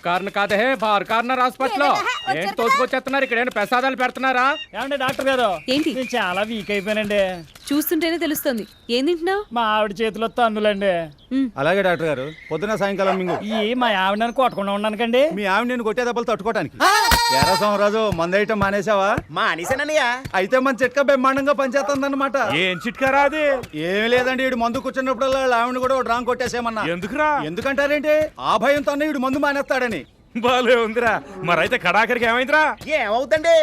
కార్న కాదే bar corner hospital ఏంటి తోసుకొచ్చేస్తున్నారు? ఇక్కడ ఏంటి ప్రసాదాలు పెడుతున్నారా? ఏమండి డాక్టర్ గారు, ఏంటి? నేను చాలా వీక్ అయిపోయానండి. చూస్తుంటేనే తెలుస్తుంది. ఏం తింటున్నావు? మా ఆవిడ చేతిలో తన్నులండి. అలాగే డాక్టర్ గారు, పొద్దున సాయంకాలం మింగు. మా ఆవిడ నన్ను కొట్టకుండా ఉన్నానుకండి. మీ ఆవిడ నేను కొట్టే దెబ్బలు తట్టుకోవడానికి. ఎర్ర సోమరాజు మందేయటం మానేసావా? మానేసానన్నయ్య. అయితే మన చిట్కా బ్రహ్మాండంగా పనిచేస్తుంది అన్నమాట. ఏం చిట్కారా అది? ఏమి లేదండి, ఈడు మందు కూర్చున్నప్పుడల్లా ఆవిడ కూడా డ్రాంగ్ కొట్టేసేమన్నా. ఎందుకురా? ఎందుకంటారేంటి? ఆ భయంతో ఈడు మందు మానేస్తాడని. బాలే ఉందిరా. మరైతే కడాకరికి ఏమైందిరా? ఏమవుతండి?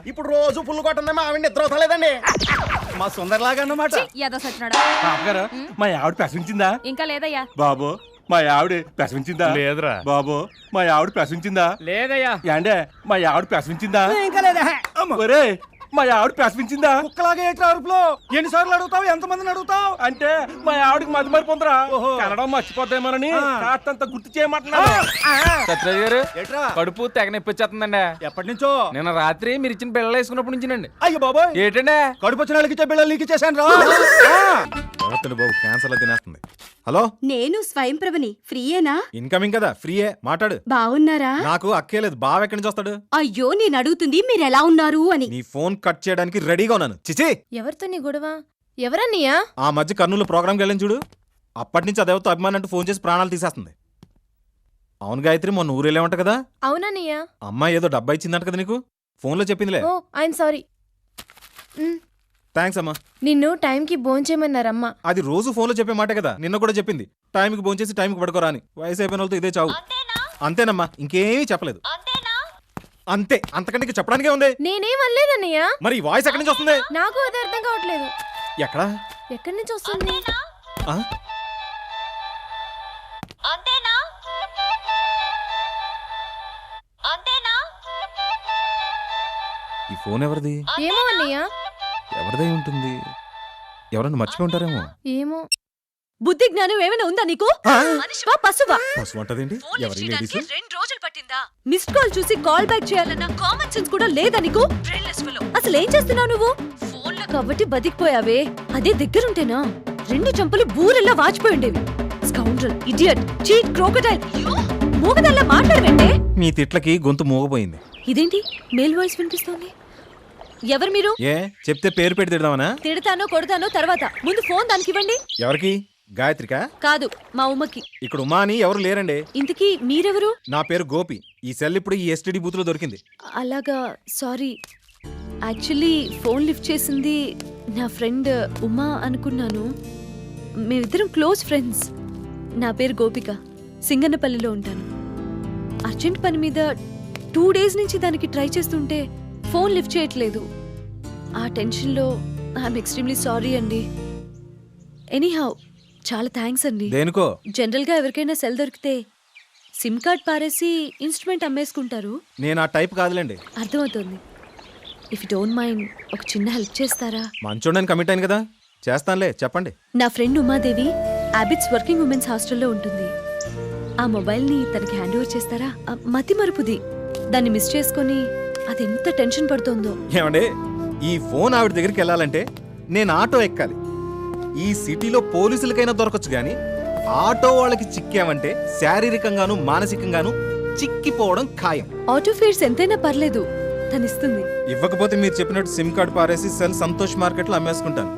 ఇప్పుడు రోజు పుల్లు కొట్టండి మా ఆవిడ నిద్ర అవుతలేదండి. మా సుందరలాగా అన్నమాట. గారు మా ఆవిడ ప్రశ్నించిందా? ఇంకా లేదయ్యా. బాబు మా ఆవిడ ప్రశ్నించిందా? లేదురా. బాబు మా ఆవిడ ప్రశ్నించిందా? లేదయ్యా. ఏండే మా ఆవిడ ప్రశ్నించిందా? ఇంకా లేదా? ఒరే మా ఆవిడ ప్రశ్నించిందా? కుక్కలాగా ఏట్రా అరుపులో? ఎన్నిసార్లు అడుగుతావు? ఎంతమందిని అడుగుతావు? అంటే మా ఆవిడకి మతి మరిపోందిరా. కన్నడం మర్చిపోతామోనని కాస్తంత గుర్తు చేయమంటున్నాను. సత్యరాజు గారు, ఏట్రా? కడుపు తెగ నొప్పి వచ్చేస్తుందండి. ఎప్పటి నుంచో? నిన్న రాత్రి మీరు ఇచ్చిన బిళ్ళలు వేసుకున్నప్పటి నుంచినండి. అయ్యో బాబోయ్, ఏంటండి? కడుపు వచ్చిన వాళ్ళకి ఇచ్చే బిళ్ళలు నీకు ఇచ్చేసాను రా. బాబు క్యాన్సర్ లో తినేస్తుంది. హలో, నేను స్వయం ప్రభని. ఫ్రీయేనా? ఇన్కమింగ్ కదా, ఫ్రీయే, మాట్లాడు. బావున్నారా? నాకు అక్కేలేదు, బావ ఎక్కడి నుంచి వస్తాడు? అయ్యో, నేను అడుగుతుంది మీరెలా ఉన్నారు అని. నీ ఫోన్ కట్ చేయడానికి రెడీగా ఉన్నాను. చిచి, ఎవరితో నీ గొడవ? ఎవరన్నయ్యా? ఆ మధ్య కర్నూలు ప్రోగ్రామ్కి వెళ్ళని చూడు, అప్పటి నుంచి అదేవతో అభిమానం అంటూ ఫోన్ చేసి ప్రాణాలు తీసేస్తుంది. అవును గాయత్రి, మొన్న ఊరేలేమంట కదా? అవునన్నయ్యా. అమ్మాయి ఏదో డబ్బా ఇచ్చిందంట కదా నీకు? ఫోన్లో చెప్పిందిలే. ఓ ఐఎమ్ సారీ. థ్యాంక్స్ అమ్మా. నిన్ను టైంకి భోంచేయమన్నారమ్మా. అది రోజు ఫోన్లో చెప్పే మాట కదా, నిన్న కూడా చెప్పింది టైంకి భోంచేసి టైంకి పడుకోరా అని. వయసు అయిపోయిన వాళ్ళతో ఇదే చావు. అంతేనమ్మా, ఇంకేమీ చెప్పలేదు. అంతే, అంతకంటే చెప్పడానికే ఉంది. నేనేం అనలేదన్నయ్యా. మరి ఈ వాయిస్ ఎక్కడి నుంచి వస్తుంది? నాకు అది అర్థం కావట్లేదు. ఎక్కడా? ఎక్కడి నుంచి వస్తుంది? ఆ? ఈ ఫోన్ ఎవరిది? ఏమో అన్నయ్యా. ఎవరిదై ఉంటుంది? ఎవరన్నా మర్చిపోయి ఉంటారేమో. ఏమో. బుద్ధి జ్ఞానం ఏమైనా ఉందా నీకు? మనిషివా పశువా? పశువు అంటదేంటి? ఎవరి లేడీస్? 2 రోజులు పట్టిందా? మిస్డ్ కాల్ చూసి కాల్ బ్యాక్ చేయాలన్న కామన్ సెన్స్ కూడా లేదా నీకు? అసలు ఏం చేస్తున్నావు నువ్వు? ఫోన్లో కాబట్టి బతికిపోయావే, అదే దగ్గరుంటేనా 2 చంపలు బూరెల్లా వాచిపోయి ఉండేవి. Scoundrel, idiot, cheat, crocodile. మూగదల్లా మాట్లాడవేంటే? మీ తిట్లకి గొంతు మూగపోయింది. ఇదేంటి మేల్ వాయిస్ వినిపిస్తోంది? ఎవరు మీరు? ఏ చెప్తే పేరు పెట్టి తిడదామనా? తిడతానో కొడతానో తర్వాత, ముందు ఫోన్ దానికి ఇవ్వండి. ఎవరికి? గాయత్రికా? కాదు, మా ఉమ్మకి. ఇక్కడ ఉమా అని ఎవరు లేరండి. ఇంతకీ మీరెవరు? నా పేరు గోపి. ఈ సెల్ ఇప్పుడు ఈ ఎస్టీడీ బూత్ లో దొరికింది. అలాగా, సారీ. యాక్చువల్లీ ఫోన్ లిఫ్ట్ చేసింది నా ఫ్రెండ్ ఉమా అనుకున్నాను. మేమిద్దరం క్లోజ్ ఫ్రెండ్స్. నా పేరు గోపిక, సింగన్నపల్లిలో ఉంటాను. అర్జెంట్ పని మీద 2 డేస్ నుంచి దానికి ట్రై చేస్తుంటే ఫోన్ లిఫ్ట్ చేయట్లేదు. ఆ టెన్షన్లో ఐఎమ్ ఎక్స్ట్రీమ్లీ సారీ అండి. ఎనీహౌ చాలా థ్యాంక్స్ అండి. దేనికో? జనరల్గా ఎవరికైనా సెల్ దొరికితే సిమ్ కార్డ్ పారేసి ఇన్స్ట్రుమెంట్ అమ్మేసుకుంటారు. నేను ఆ టైప్ కాదులేండి. అర్థమవుతుంది. ఇఫ్ యు డోంట్ మైండ్ ఒక చిన్న హెల్ప్ చేస్తారా? మంచోడని కమిట్ అయింది కదా, చేస్తానులే, చెప్పండి. నా friend Umadevi Abids working women's హాస్టల్లో ఉంటుంది. ఆ మొబైల్ని తనకి హ్యాండ్ ఓవర్ చేస్తారా? మతి మరుపుది, దాన్ని మిస్ చేసుకొని అది ఎంత టెన్షన్ పడుతోందో. ఏమండి, ఈ ఫోన్ ఆవిడ దగ్గరికి వెళ్ళాలంటే నేను ఆటో ఎక్కాలి. ఈ సిటీలో పోలీసులకైనా దొరకచ్చు గాని ఆటో వాళ్ళకి చిక్కామంటే శారీరకంగాను మానసికంగాను చిక్కిపోవడం ఖాయం. ఆటో ఫేర్స్ ఎంతైనా పర్లేదు, తనిస్తుంది. ఇవ్వకపోతే మీరు చెప్పినట్టు సిమ్ కార్డ్ పారేసి సెల్ సంతోష్ మార్కెట్లో అమ్మేసుకుంటాను.